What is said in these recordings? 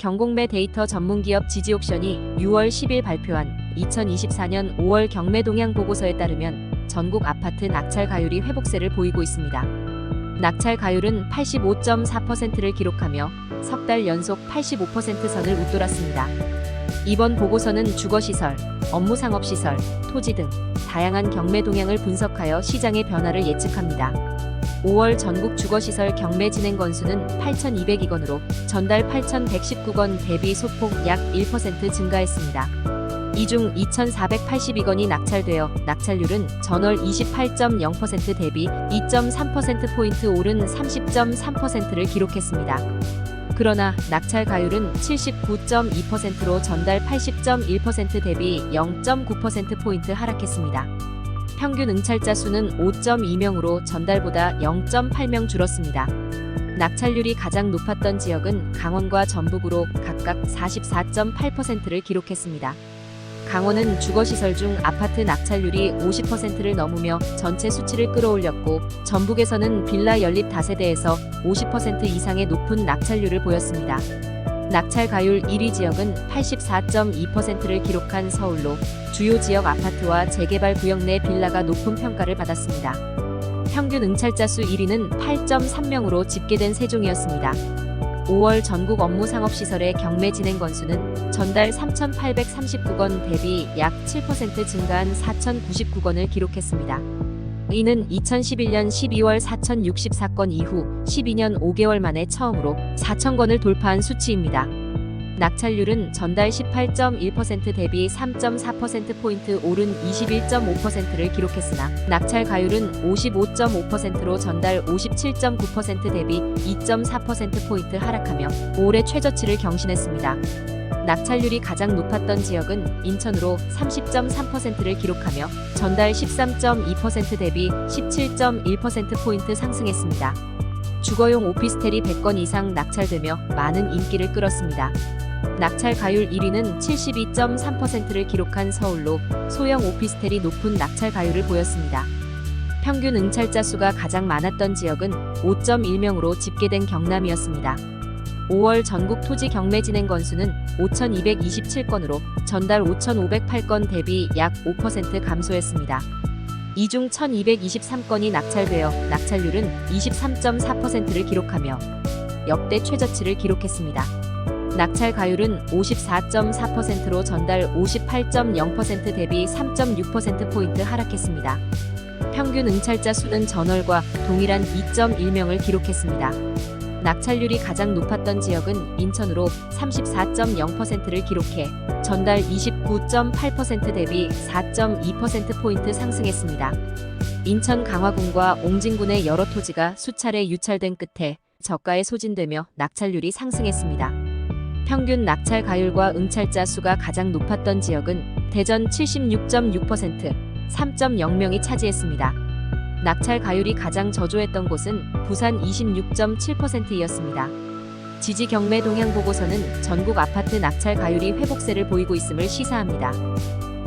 경공매 데이터 전문기업 지지옥션이 6월 10일 발표한 2024년 5월 경매 동향 보고서에 따르면 전국 아파트 낙찰 가율이 회복세를 보이고 있습니다. 낙찰 가율은 85.4%를 기록하며 석 달 연속 85% 선을 웃돌았습니다. 이번 보고서는 주거시설, 업무상업시설, 토지 등 다양한 경매 동향을 분석하여 시장의 변화를 예측합니다. 5월 전국 주거시설 경매 진행 건수는 8,202건으로 전달 8,119건 대비 소폭 약 1% 증가했습니다. 이 중 2,482건이 낙찰되어 낙찰률은 전월 28.0% 대비 2.3%포인트 오른 30.3%를 기록했습니다. 그러나 낙찰 가율은 79.2%로 전달 80.1% 대비 0.9%포인트 하락했습니다. 평균 응찰자 수는 5.2명으로 전달보다 0.8명 줄었습니다. 낙찰률이 가장 높았던 지역은 강원과 전북으로 각각 44.8%를 기록했습니다. 강원은 주거시설 중 아파트 낙찰률이 50%를 넘으며 전체 수치를 끌어올렸고, 전북에서는 빌라 연립 다세대에서 50% 이상의 높은 낙찰률을 보였습니다. 낙찰 가율 1위 지역은 84.2%를 기록한 서울로 주요 지역 아파트와 재개발 구역 내 빌라가 높은 평가를 받았습니다. 평균 응찰자 수 1위는 8.3명으로 집계된 세종이었습니다. 5월 전국 업무상업시설의 경매 진행 건수는 전달 3,839건 대비 약 7% 증가한 4,099건을 기록했습니다. 이는 2011년 12월 4,064건 이후 12년 5개월 만에 처음으로 4,000건을 돌파한 수치입니다. 낙찰률은 전달 18.1% 대비 3.4%포인트 오른 21.5%를 기록했으나 낙찰 가율은 55.5%로 전달 57.9% 대비 2.4%포인트 하락하며 올해 최저치를 경신했습니다. 낙찰률이 가장 높았던 지역은 인천으로 30.3%를 기록하며 전달 13.2% 대비 17.1%포인트 상승했습니다. 주거용 오피스텔이 100건 이상 낙찰되며 많은 인기를 끌었습니다. 낙찰 가율 1위는 72.3%를 기록한 서울로 소형 오피스텔이 높은 낙찰 가율을 보였습니다. 평균 응찰자 수가 가장 많았던 지역은 5.1명으로 집계된 경남이었습니다. 5월 전국 토지 경매 진행 건수는 5,227건으로 전달 5,508건 대비 약 5% 감소했습니다. 이 중 1,223건이 낙찰되어 낙찰률은 23.4%를 기록하며 역대 최저치를 기록했습니다. 낙찰 가율은 54.4%로 전달 58.0% 대비 3.6%포인트 하락했습니다. 평균 응찰자 수는 전월과 동일한 2.1명을 기록했습니다. 낙찰률이 가장 높았던 지역은 인천으로 34.0%를 기록해 전달 29.8% 대비 4.2%포인트 상승했습니다. 인천 강화군과 옹진군의 여러 토지가 수차례 유찰된 끝에 저가에 소진되며 낙찰률이 상승했습니다. 평균 낙찰 가율과 응찰자 수가 가장 높았던 지역은 대전 76.6%, 3.0명이 차지했습니다. 낙찰 가율이 가장 저조했던 곳은 부산 26.7%였습니다. 지지 경매 동향 보고서는 전국 아파트 낙찰 가율이 회복세를 보이고 있음을 시사합니다.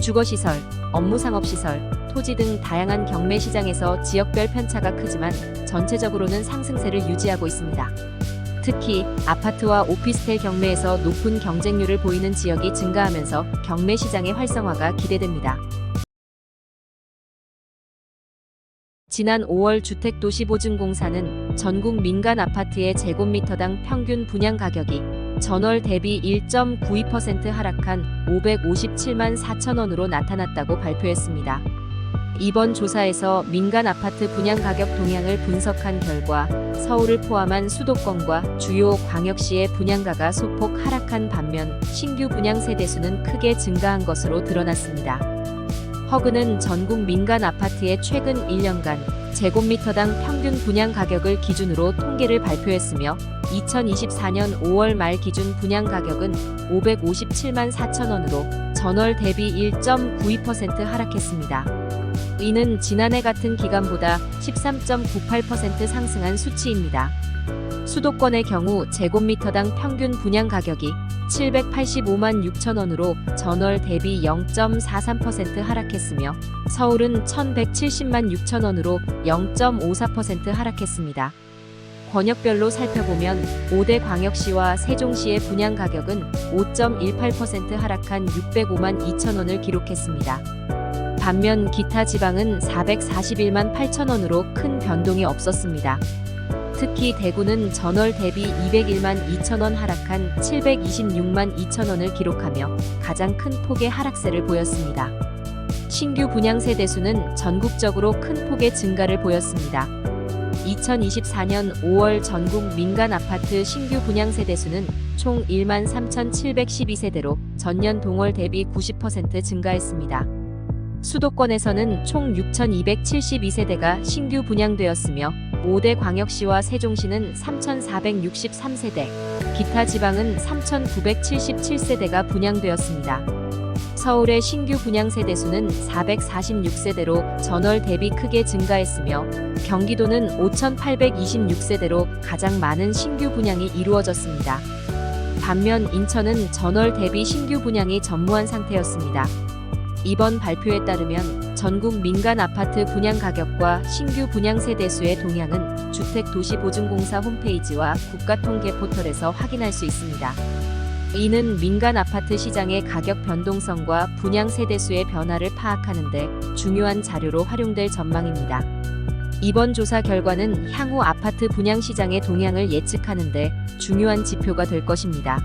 주거시설, 업무상업시설, 토지 등 다양한 경매 시장에서 지역별 편차가 크지만 전체적으로는 상승세를 유지하고 있습니다. 특히 아파트와 오피스텔 경매에서 높은 경쟁률을 보이는 지역이 증가하면서 경매 시장의 활성화가 기대됩니다. 지난 5월 주택도시보증공사는 전국 민간 아파트의 제곱미터당 평균 분양 가격이 전월 대비 1.92% 하락한 557만 4천 원으로 나타났다고 발표했습니다. 이번 조사에서 민간 아파트 분양 가격 동향을 분석한 결과 서울을 포함한 수도권과 주요 광역시의 분양가가 소폭 하락한 반면 신규 분양 세대수는 크게 증가한 것으로 드러났습니다. 허그는 전국 민간 아파트의 최근 1년간 제곱미터당 평균 분양 가격을 기준으로 통계를 발표했으며 2024년 5월 말 기준 분양 가격은 557만 4천 원으로 전월 대비 1.92% 하락했습니다. 이는 지난해 같은 기간보다 13.98% 상승한 수치입니다. 수도권의 경우 제곱미터당 평균 분양 가격이 785만 6천 원으로 전월 대비 0.43% 하락했으며 서울은 1170만 6천 원으로 0.54% 하락했습니다. 권역별로 살펴보면 5대 광역시와 세종시의 분양 가격은 5.18% 하락한 605만 2천 원을 기록했습니다. 반면 기타 지방은 441만 8천 원으로 큰 변동이 없었습니다. 특히 대구는 전월 대비 201만 2천 원 하락한 726만 2천 원을 기록하며 가장 큰 폭의 하락세를 보였습니다. 신규 분양 세대수는 전국적으로 큰 폭의 증가를 보였습니다. 2024년 5월 전국 민간 아파트 신규 분양 세대수는 총 1만 3,712세대로 전년 동월 대비 90% 증가했습니다. 수도권에서는 총 6,272세대가 신규 분양되었으며 5대 광역시와 세종시는 3,463세대, 기타 지방은 3,977세대가 분양되었습니다. 서울의 신규 분양 세대수는 446세대로 전월 대비 크게 증가했으며 경기도는 5,826세대로 가장 많은 신규 분양이 이루어졌습니다. 반면 인천은 전월 대비 신규 분양이 전무한 상태였습니다. 이번 발표에 따르면 전국 민간 아파트 분양 가격과 신규 분양 세대수의 동향은 주택도시보증공사 홈페이지와 국가통계 포털에서 확인할 수 있습니다. 이는 민간 아파트 시장의 가격 변동성과 분양 세대수의 변화를 파악하는 데 중요한 자료로 활용될 전망입니다. 이번 조사 결과는 향후 아파트 분양 시장의 동향을 예측하는 데 중요한 지표가 될 것입니다.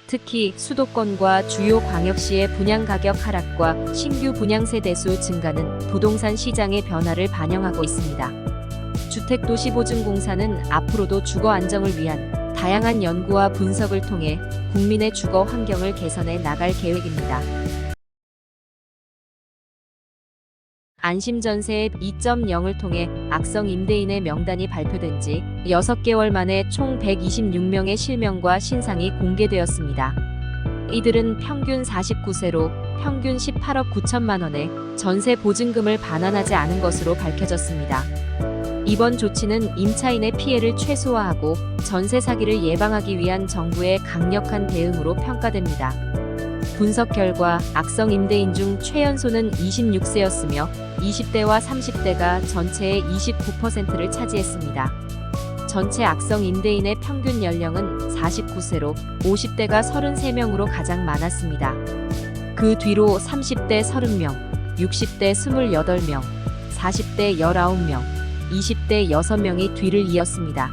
특히 수도권과 주요 광역시의 분양 가격 하락과 신규 분양 세대수 증가는 부동산 시장의 변화를 반영하고 있습니다. 주택도시보증공사는 앞으로도 주거 안정을 위한 다양한 연구와 분석을 통해 국민의 주거 환경을 개선해 나갈 계획입니다. 안심전세 앱 2.0을 통해 악성 임대인의 명단이 발표된 지 6개월 만에 총 126명의 실명과 신상이 공개되었습니다. 이들은 평균 49세로 평균 18억 9천만 원의 전세 보증금을 반환하지 않은 것으로 밝혀졌습니다. 이번 조치는 임차인의 피해를 최소화하고 전세 사기를 예방하기 위한 정부의 강력한 대응으로 평가됩니다. 분석 결과 악성 임대인 중 최연소는 26세였으며 20대와 30대가 전체의 29%를 차지했습니다. 전체 악성 임대인의 평균 연령은 49세로 50대가 33명으로 가장 많았습니다. 그 뒤로 30대 30명, 60대 28명, 40대 19명, 20대 6명이 뒤를 이었습니다.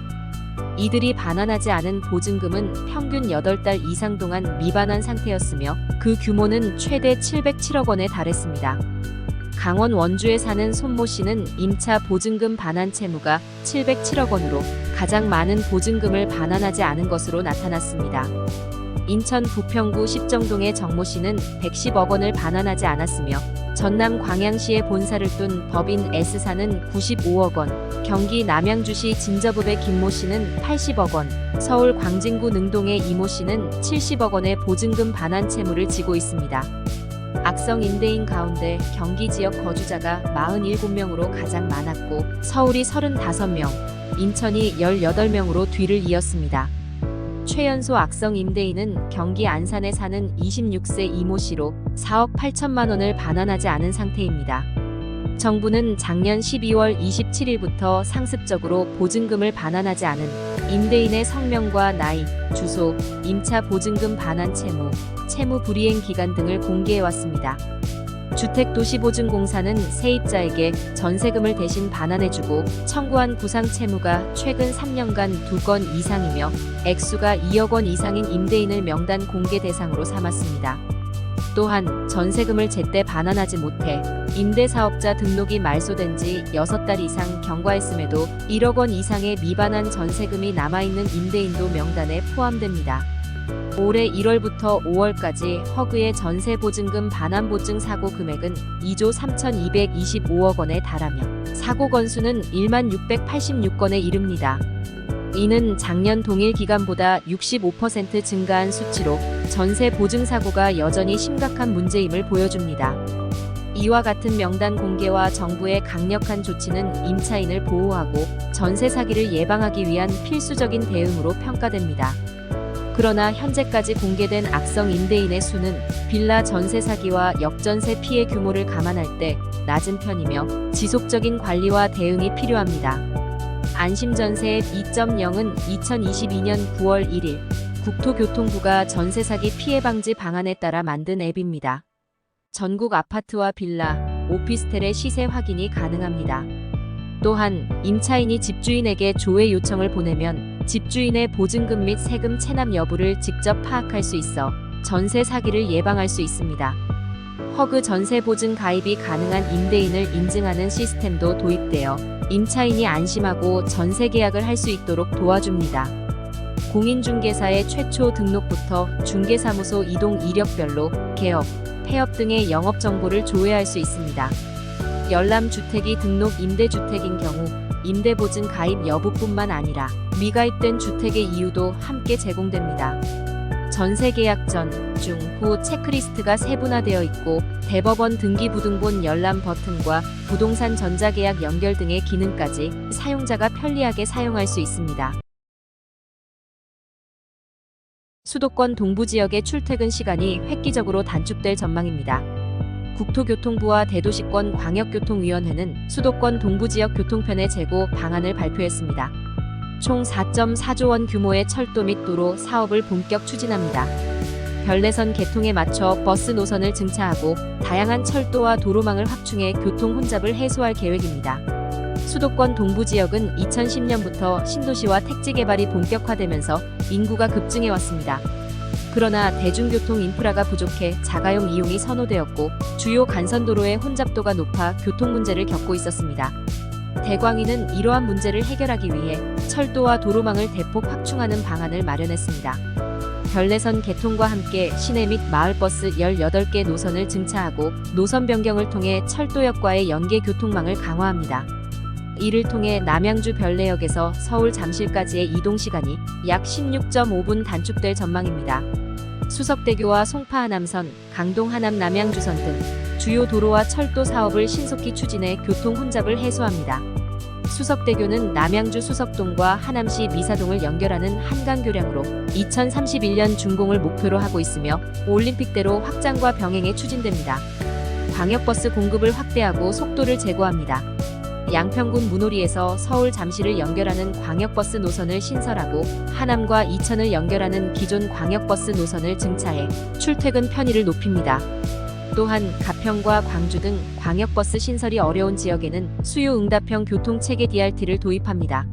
이들이 반환하지 않은 보증금은 평균 8달 이상 동안 미반환 상태였으며 그 규모는 최대 707억 원에 달했습니다. 강원 원주에 사는 손모 씨는 임차 보증금 반환 채무가 707억 원으로 가장 많은 보증금을 반환하지 않은 것으로 나타났습니다. 인천 부평구 십정동의 정모 씨는 110억 원을 반환하지 않았으며 전남 광양시에 본사를 둔 법인 S사는 95억 원, 경기 남양주시 진저읍의 김모 씨는 80억 원, 서울 광진구 능동의 이모 씨는 70억 원의 보증금 반환 채무를 지고 있습니다. 악성 임대인 가운데 경기 지역 거주자가 47명으로 가장 많았고 서울이 35명, 인천이 18명으로 뒤를 이었습니다. 최연소 악성 임대인은 경기 안산에 사는 26세 이모 씨로 4억 8천만 원을 반환하지 않은 상태입니다. 정부는 작년 12월 27일부터 상습적으로 보증금을 반환하지 않은 임대인의 성명과 나이, 주소, 임차 보증금 반환 채무, 채무 불이행 기간 등을 공개해왔습니다. 주택도시보증공사는 세입자에게 전세금을 대신 반환해주고 청구한 구상 채무가 최근 3년간 2건 이상이며 액수가 2억 원 이상인 임대인을 명단 공개 대상으로 삼았습니다. 또한 전세금을 제때 반환하지 못해 임대사업자 등록이 말소된 지 6달 이상 경과했음에도 1억 원 이상의 미반환 전세금이 남아있는 임대인도 명단에 포함됩니다. 올해 1월부터 5월까지 허그의 전세보증금 반환보증 사고 금액은 2조 3,225억 원에 달하며 사고 건수는 1만 686건에 이릅니다. 이는 작년 동일 기간보다 65% 증가한 수치로 전세 보증 사고가 여전히 심각한 문제임을 보여줍니다. 이와 같은 명단 공개와 정부의 강력한 조치는 임차인을 보호하고 전세 사기를 예방하기 위한 필수적인 대응으로 평가됩니다. 그러나 현재까지 공개된 악성 임대인의 수는 빌라 전세 사기와 역전세 피해 규모를 감안할 때 낮은 편이며 지속적인 관리와 대응이 필요합니다. 안심전세 2.0은 2022년 9월 1일 국토교통부가 전세 사기 피해 방지 방안에 따라 만든 앱입니다. 전국 아파트와 빌라, 오피스텔의 시세 확인이 가능합니다. 또한 임차인이 집주인에게 조회 요청을 보내면 집주인의 보증금 및 세금 체납 여부를 직접 파악할 수 있어 전세 사기를 예방할 수 있습니다. 허그 전세 보증 가입이 가능한 임대인을 인증하는 시스템도 도입되어 임차인이 안심하고 전세 계약을 할 수 있도록 도와줍니다. 공인중개사의 최초 등록부터 중개사무소 이동 이력별로 개업, 폐업 등의 영업 정보를 조회할 수 있습니다. 열람주택이 등록 임대주택인 경우 임대보증 가입 여부뿐만 아니라 미가입된 주택의 이유도 함께 제공됩니다. 전세 계약 전, 중, 후 체크리스트가 세분화되어 있고 대법원 등기부등본 열람 버튼과 부동산 전자계약 연결 등의 기능까지 사용자가 편리하게 사용할 수 있습니다. 수도권 동부지역의 출퇴근 시간이 획기적으로 단축될 전망입니다. 국토교통부와 대도시권 광역교통위원회는 수도권 동부지역 교통편의 재고 방안을 발표했습니다. 총 4.4조 원 규모의 철도 및 도로 사업을 본격 추진합니다. 별내선 개통에 맞춰 버스 노선을 증차하고 다양한 철도와 도로망을 확충해 교통 혼잡을 해소할 계획입니다. 수도권 동부지역은 2010년부터 신도시와 택지 개발이 본격화되면서 인구가 급증해왔습니다. 그러나 대중교통 인프라가 부족해 자가용 이용이 선호되었고 주요 간선도로의 혼잡도가 높아 교통 문제를 겪고 있었습니다. 대광위는 이러한 문제를 해결하기 위해 철도와 도로망을 대폭 확충하는 방안을 마련했습니다. 별내선 개통과 함께 시내 및 마을버스 18개 노선을 증차하고 노선 변경을 통해 철도역과의 연계 교통망을 강화합니다. 이를 통해 남양주 별내역에서 서울 잠실까지의 이동시간이 약 16.5분 단축될 전망입니다. 수석대교와 송파-하남선, 강동-하남 남양주선 등 주요 도로와 철도 사업을 신속히 추진해 교통 혼잡을 해소합니다. 수석대교는 남양주 수석동과 하남시 미사동을 연결하는 한강교량으로 2031년 준공을 목표로 하고 있으며 올림픽대로 확장과 병행해 추진됩니다. 광역버스 공급을 확대하고 속도를 제고합니다. 양평군 문호리에서 서울 잠실을 연결하는 광역버스 노선을 신설하고 하남과 이천을 연결하는 기존 광역버스 노선을 증차해 출퇴근 편의를 높입니다. 또한 가평과 광주 등 광역버스 신설이 어려운 지역에는 수요응답형 교통체계 DRT를 도입합니다.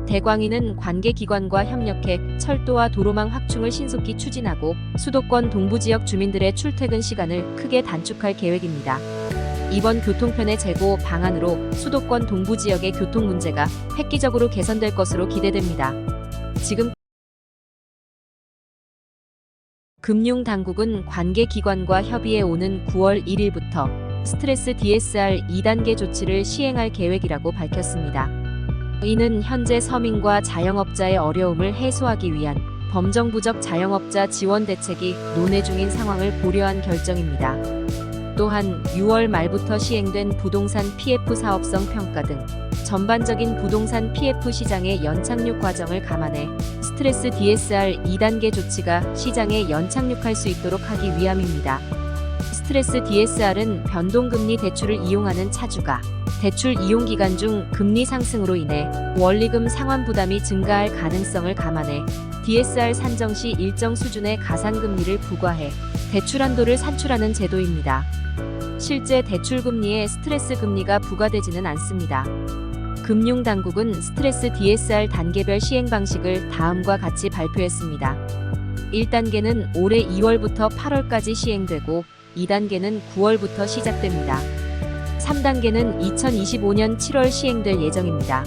대광위는 관계기관과 협력해 철도와 도로망 확충을 신속히 추진하고 수도권 동부지역 주민들의 출퇴근 시간을 크게 단축할 계획입니다. 이번 교통편의 재고 방안으로 수도권 동부지역의 교통 문제가 획기적으로 개선될 것으로 기대됩니다. 지금 금융당국은 관계기관과 협의해 오는 9월 1일부터 스트레스 DSR 2단계 조치를 시행할 계획이라고 밝혔습니다. 이는 현재 서민과 자영업자의 어려움을 해소하기 위한 범정부적 자영업자 지원 대책이 논의 중인 상황을 고려한 결정입니다. 또한 6월 말부터 시행된 부동산 PF 사업성 평가 등 전반적인 부동산 PF 시장의 연착륙 과정을 감안해 스트레스 DSR 2단계 조치가 시장에 연착륙할 수 있도록 하기 위함입니다. 스트레스 DSR은 변동금리 대출을 이용하는 차주가 대출 이용 기간 중 금리 상승으로 인해 원리금 상환 부담이 증가할 가능성을 감안해 DSR 산정 시 일정 수준의 가산금리를 부과해 대출 한도를 산출하는 제도입니다. 실제 대출 금리에 스트레스 금리가 부과되지는 않습니다. 금융당국은 스트레스 DSR 단계별 시행 방식을 다음과 같이 발표했습니다. 1단계는 올해 2월부터 8월까지 시행되고 2단계는 9월부터 시작됩니다. 3단계는 2025년 7월 시행될 예정입니다.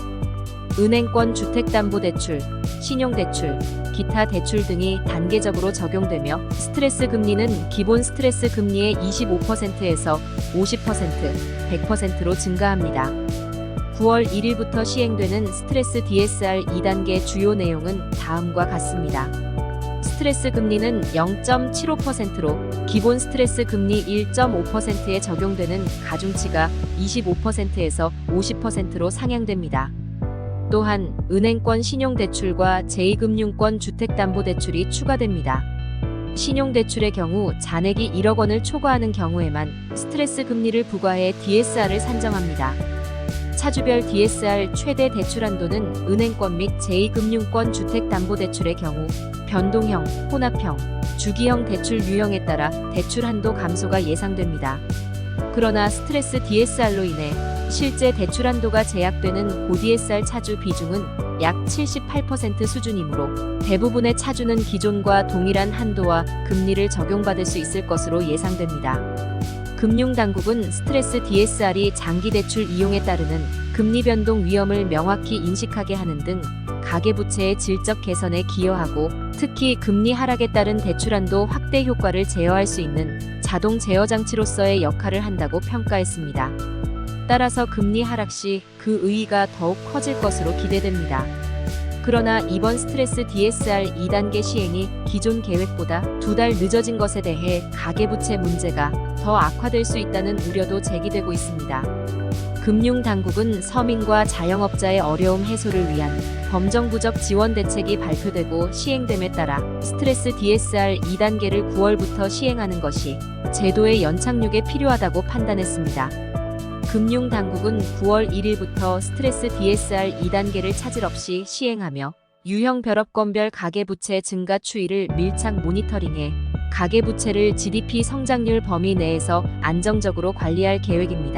은행권 주택담보대출, 신용대출, 기타 대출 등이 단계적으로 적용되며 스트레스 금리는 기본 스트레스 금리의 25%에서 50%, 100%로 증가합니다. 9월 1일부터 시행되는 스트레스 DSR 2단계 주요 내용은 다음과 같습니다. 스트레스 금리는 0.75%로 기본 스트레스 금리 1.5%에 적용되는 가중치가 25%에서 50%로 상향됩니다. 또한 은행권 신용대출과 제2금융권 주택담보대출이 추가됩니다. 신용대출의 경우 잔액이 1억 원을 초과하는 경우에만 스트레스 금리를 부과해 DSR을 산정합니다. 차주별 DSR 최대 대출 한도는 은행권 및 제2금융권 주택담보대출의 경우 변동형, 혼합형, 주기형 대출 유형에 따라 대출 한도 감소가 예상됩니다. 그러나 스트레스 DSR로 인해 실제 대출 한도가 제약되는 고-DSR 차주 비중은 약 78% 수준이므로 대부분의 차주는 기존과 동일한 한도와 금리를 적용받을 수 있을 것으로 예상됩니다. 금융당국은 스트레스 DSR이 장기 대출 이용에 따르는 금리 변동 위험을 명확히 인식하게 하는 등 가계부채의 질적 개선에 기여하고 특히 금리 하락에 따른 대출한도 확대 효과를 제어할 수 있는 자동 제어 장치로서의 역할을 한다고 평가했습니다. 따라서 금리 하락 시 그 의의가 더욱 커질 것으로 기대됩니다. 그러나 이번 스트레스 DSR 2단계 시행이 기존 계획보다 2달 늦어진 것에 대해 가계부채 문제가 더 악화될 수 있다는 우려도 제기되고 있습니다. 금융당국은 서민과 자영업자의 어려움 해소를 위한 범정부적 지원 대책이 발표되고 시행됨에 따라 스트레스 DSR 2단계를 9월부터 시행하는 것이 제도의 연착륙에 필요하다고 판단했습니다. 금융당국은 9월 1일부터 스트레스 DSR 2단계를 차질 없이 시행하며 유형 별업건별 가계부채 증가 추이를 밀착 모니터링해 가계부채를 GDP 성장률 범위 내에서 안정적으로 관리할 계획입니다.